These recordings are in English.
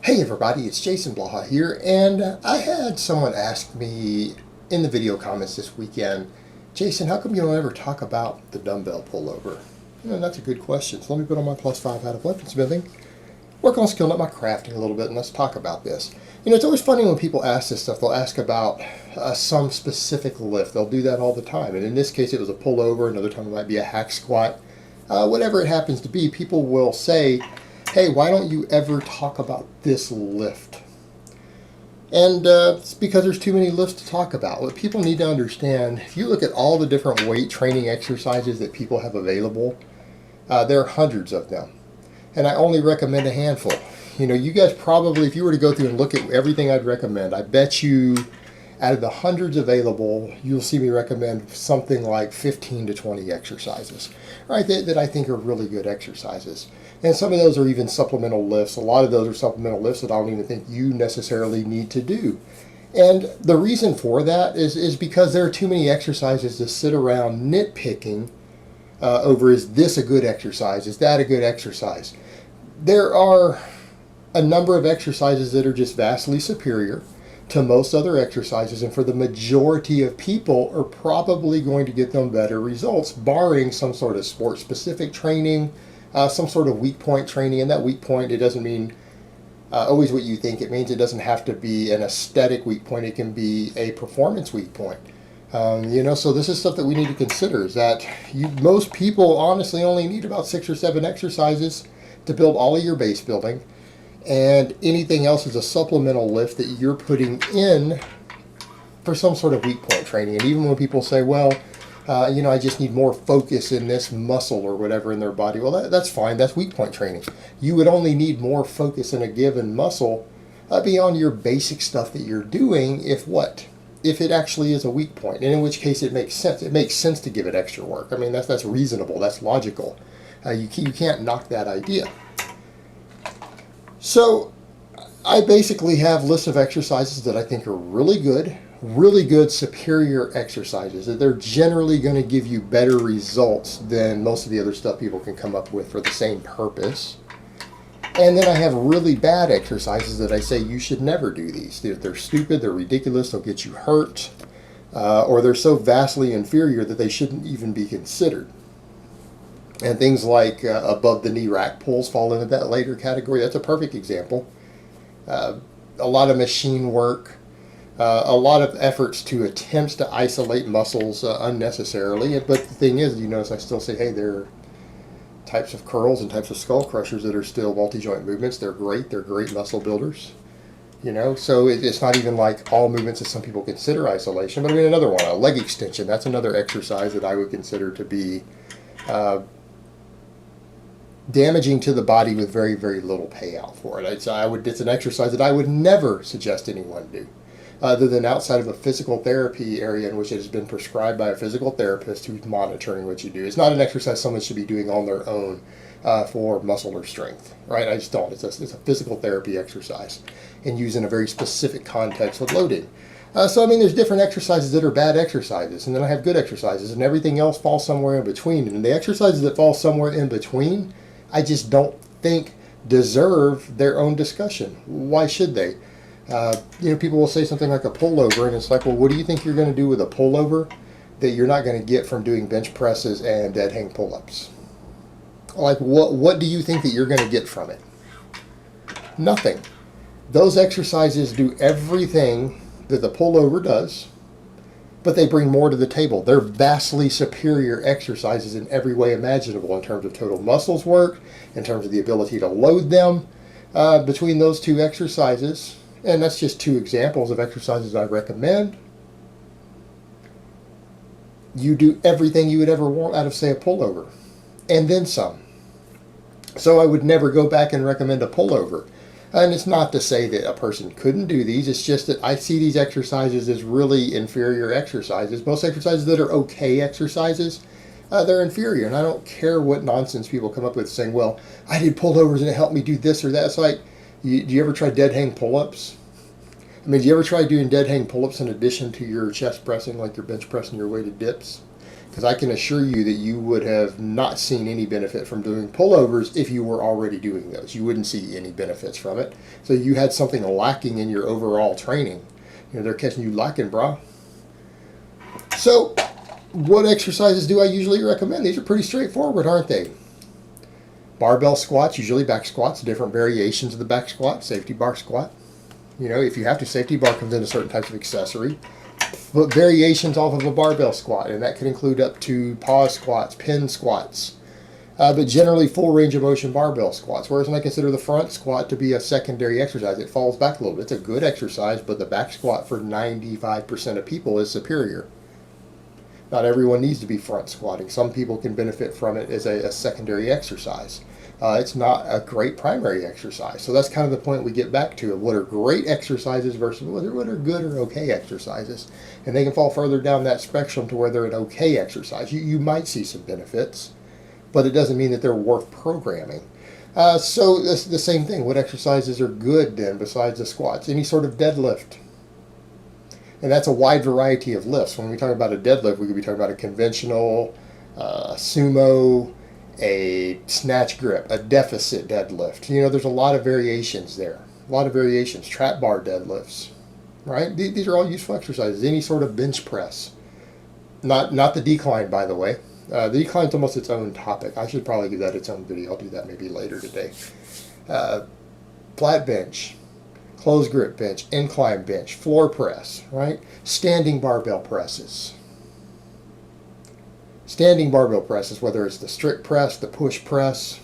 Hey everybody, it's Jason Blaha here, and I had someone ask me in the video comments this weekend, Jason, how come you don't ever talk about the dumbbell pullover? That's a good question. So let me put on my +5 hat of weaponsmithing, work on skilling up my crafting a little bit, and let's talk about this. It's always funny when people ask this stuff. They'll ask about some specific lift. They'll do that all the time, and in this case it was a pullover. Another time it might be a hack squat. Whatever it happens to be, people will say, hey, why don't you ever talk about this lift? And it's because there's too many lifts to talk about. What people need to understand, if you look at all the different weight training exercises that people have available, there are hundreds of them. And I only recommend a handful. You guys probably, if you were to go through and look at everything I'd recommend, I bet you out of the hundreds available, you'll see me recommend something like 15 to 20 exercises, right, that I think are really good exercises. And some of those are even supplemental lifts. A lot of those are supplemental lifts that I don't even think you necessarily need to do. And the reason for that is because there are too many exercises to sit around nitpicking over, is this a good exercise? Is that a good exercise? There are a number of exercises that are just vastly superior to most other exercises, and for the majority of people are probably going to get them better results, barring some sort of sport-specific training, some sort of weak point training. And that weak point, it doesn't mean always what you think it means. It doesn't have to be an aesthetic weak point. It can be a performance weak point. So this is stuff that we need to consider, is that most people honestly only need about 6 or 7 exercises to build all of your base building. And anything else is a supplemental lift that you're putting in for some sort of weak point training. And even when people say, well, I just need more focus in this muscle or whatever in their body, well, that's fine. That's weak point training. You would only need more focus in a given muscle beyond your basic stuff that you're doing if it actually is a weak point. And in which case it makes sense. It makes sense to give it extra work. I mean, that's reasonable. That's logical. You can't knock that idea. So I basically have lists of exercises that I think are really good superior exercises, that they're generally going to give you better results than most of the other stuff people can come up with for the same purpose. And then I have really bad exercises that I say you should never do these. They're stupid, they're ridiculous, they'll get you hurt, or they're so vastly inferior that they shouldn't even be considered. And things like above the knee rack pulls fall into that later category. That's a perfect example. A lot of machine work, a lot of efforts to attempts to isolate muscles unnecessarily. But the thing is, you notice I still say, hey, there are types of curls and types of skull crushers that are still multi-joint movements. They're great muscle builders. So it's not even like all movements that some people consider isolation. But I mean, another one, a leg extension, that's another exercise that I would consider to be damaging to the body with very, very little payout for it. It's an exercise that I would never suggest anyone do, other than outside of a physical therapy area in which it has been prescribed by a physical therapist who's monitoring what you do. It's not an exercise someone should be doing on their own for muscle or strength, right? I just don't. It's a physical therapy exercise and used in a very specific context with loading. So, I mean, there's different exercises that are bad exercises, and then I have good exercises, and everything else falls somewhere in between. And the exercises that fall somewhere in between, I just don't think deserve their own discussion. Why should they? People will say something like a pullover, and it's like, well, what do you think you're going to do with a pullover that you're not going to get from doing bench presses and dead hang pull-ups? Like, what do you think that you're going to get from it? Nothing. Those exercises do everything that the pullover does, but they bring more to the table. They're vastly superior exercises in every way imaginable in terms of total muscles work, in terms of the ability to load them between those two exercises. And that's just 2 examples of exercises I recommend. You do everything you would ever want out of, say, a pullover, and then some. So I would never go back and recommend a pullover. And it's not to say that a person couldn't do these. It's just that I see these exercises as really inferior exercises. Most exercises that are okay exercises, they're inferior. And I don't care what nonsense people come up with saying, well, I did pullovers and it helped me do this or that. It's like, do you ever try dead hang pull-ups? I mean, do you ever try doing dead hang pull-ups in addition to your chest pressing, like your bench pressing your weighted dips? Because I can assure you that you would have not seen any benefit from doing pullovers if you were already doing those. You wouldn't see any benefits from it. So you had something lacking in your overall training. You know, they're catching you lacking, brah. So what exercises do I usually recommend? These are pretty straightforward, aren't they? Barbell squats, usually back squats, different variations of the back squat, safety bar squat. You know, if you have to, safety bar comes in a certain types of accessory. But variations off of a barbell squat, and that could include up to pause squats, pin squats, but generally full range of motion barbell squats. Whereas I consider the front squat to be a secondary exercise. It falls back a little bit. It's a good exercise, but the back squat for 95% of people is superior. Not everyone needs to be front squatting. Some people can benefit from it as a secondary exercise. It's not a great primary exercise. So that's kind of the point we get back to of what are great exercises versus what are good or okay exercises. And they can fall further down that spectrum to where they're an okay exercise. You might see some benefits, but it doesn't mean that they're worth programming. So it's the same thing. What exercises are good then besides the squats? Any sort of deadlift. And that's a wide variety of lifts. When we talk about a deadlift, we could be talking about a conventional, sumo, a snatch grip, a deficit deadlift. You know, there's a lot of variations there. A lot of variations. Trap bar deadlifts, right? These are all useful exercises. Any sort of bench press. Not the decline, by the way. The decline is almost its own topic. I should probably give that its own video. I'll do that maybe later today. Flat bench. Closed grip bench, incline bench, floor press, right? Standing barbell presses. Standing barbell presses, whether it's the strict press, the push press.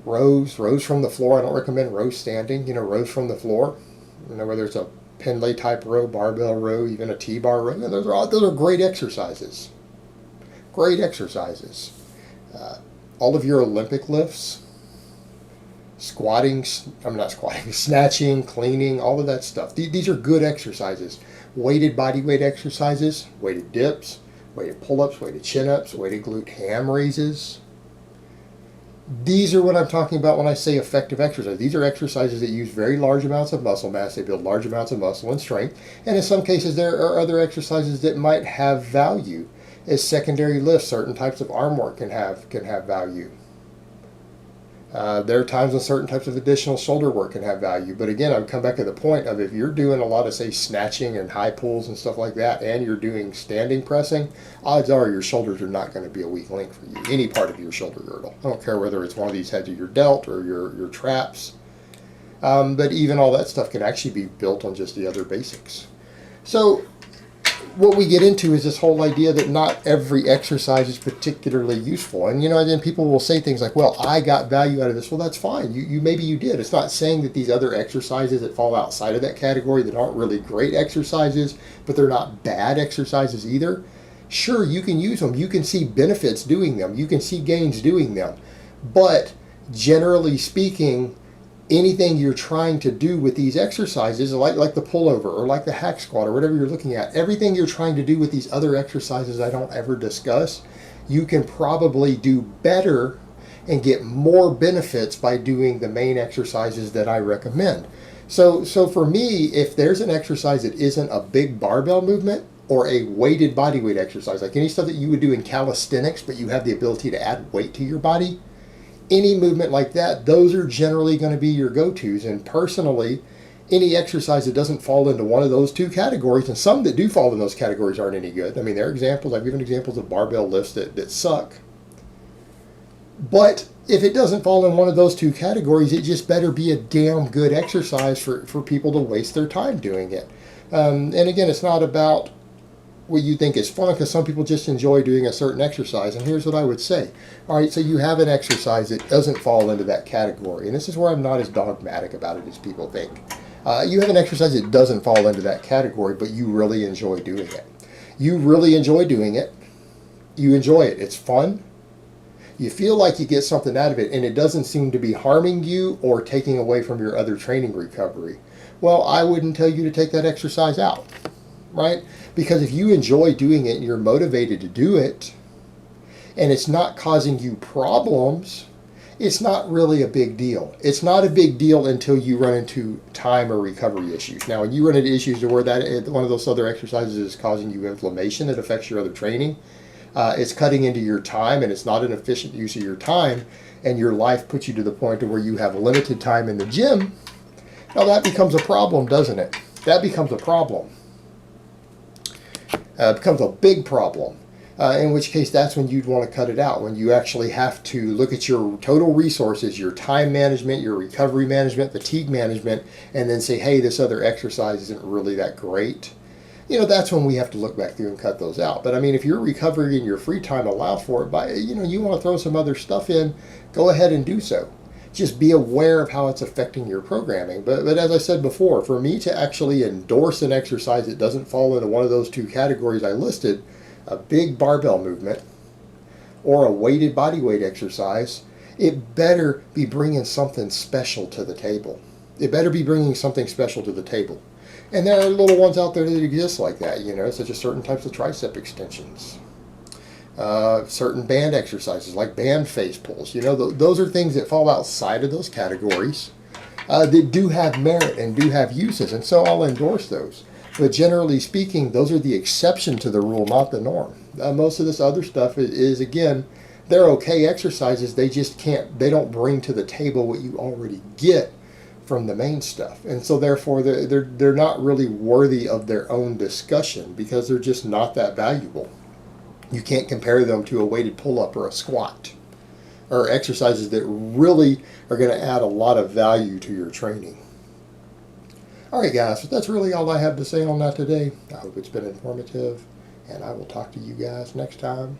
Rows from the floor. I don't recommend rows standing, rows from the floor. Whether it's a pin lay type row, barbell row, even a T-bar row. Those are great exercises. Great exercises. All of your Olympic lifts, snatching, cleaning, all of that stuff. These are good exercises. Weighted body weight exercises, weighted dips, weighted pull-ups, weighted chin-ups, weighted glute ham raises. These are what I'm talking about when I say effective exercise. These are exercises that use very large amounts of muscle mass. They build large amounts of muscle and strength. And in some cases, there are other exercises that might have value. As secondary lifts, certain types of arm work can have value. There are times when certain types of additional shoulder work can have value. But again, I would come back to the point of if you're doing a lot of, say, snatching and high pulls and stuff like that, and you're doing standing pressing, odds are your shoulders are not going to be a weak link for you. Any part of your shoulder girdle. I don't care whether it's one of these heads of your delt or your traps. But even all that stuff can actually be built on just the other basics. So what we get into is this whole idea that not every exercise is particularly useful. And, then people will say things like, well, I got value out of this. Well, that's fine. Maybe you did. It's not saying that these other exercises that fall outside of that category that aren't really great exercises, but they're not bad exercises either. Sure, you can use them. You can see benefits doing them. You can see gains doing them. But generally speaking, anything you're trying to do with these exercises, like the pullover or like the hack squat or whatever you're looking at, everything you're trying to do with these other exercises I don't ever discuss, you can probably do better and get more benefits by doing the main exercises that I recommend. So for me, if there's an exercise that isn't a big barbell movement or a weighted body weight exercise, like any stuff that you would do in calisthenics, but you have the ability to add weight to your body, any movement like that, those are generally going to be your go-tos. And personally, any exercise that doesn't fall into one of those two categories, and some that do fall in those categories aren't any good. I mean, there are examples, I've given examples of barbell lifts that suck. But if it doesn't fall in one of those two categories, it just better be a damn good exercise for people to waste their time doing it. And again, it's not about what you think is fun, because some people just enjoy doing a certain exercise. And here's what I would say. All right, so you have an exercise that doesn't fall into that category. And this is where I'm not as dogmatic about it as people think. You have an exercise that doesn't fall into that category, but you really enjoy doing it. You really enjoy doing it. You enjoy it. It's fun. You feel like you get something out of it, and it doesn't seem to be harming you or taking away from your other training recovery. Well, I wouldn't tell you to take that exercise out, right? Because if you enjoy doing it and you're motivated to do it, and it's not causing you problems, it's not really a big deal. It's not a big deal until you run into time or recovery issues. Now, when you run into issues to where that one of those other exercises is causing you inflammation that affects your other training, it's cutting into your time, and it's not an efficient use of your time, and your life puts you to the point to where you have limited time in the gym. Now that becomes a problem, doesn't it? That becomes a problem. It becomes a big problem. In which case, that's when you'd want to cut it out, when you actually have to look at your total resources, your time management, your recovery management, fatigue management, and then say, hey, this other exercise isn't really that great. That's when we have to look back through and cut those out. But I mean, if your recovery and your free time allow for it, you want to throw some other stuff in, go ahead and do so. Just be aware of how it's affecting your programming. But as I said before, for me to actually endorse an exercise that doesn't fall into one of those two categories I listed, a big barbell movement or a weighted body weight exercise, it better be bringing something special to the table. It better be bringing something special to the table. And there are little ones out there that exist like that, such as certain types of tricep extensions, certain band exercises like band face pulls. Those are things that fall outside of those categories that do have merit and do have uses, and so I'll endorse those. But generally speaking, those are the exception to the rule, not the norm. Most of this other stuff is, again, they're okay exercises. They don't bring to the table what you already get from the main stuff. And so therefore, they're not really worthy of their own discussion because they're just not that valuable. You can't compare them to a weighted pull-up or a squat or exercises that really are going to add a lot of value to your training. All right, guys, so that's really all I have to say on that today. I hope it's been informative, and I will talk to you guys next time.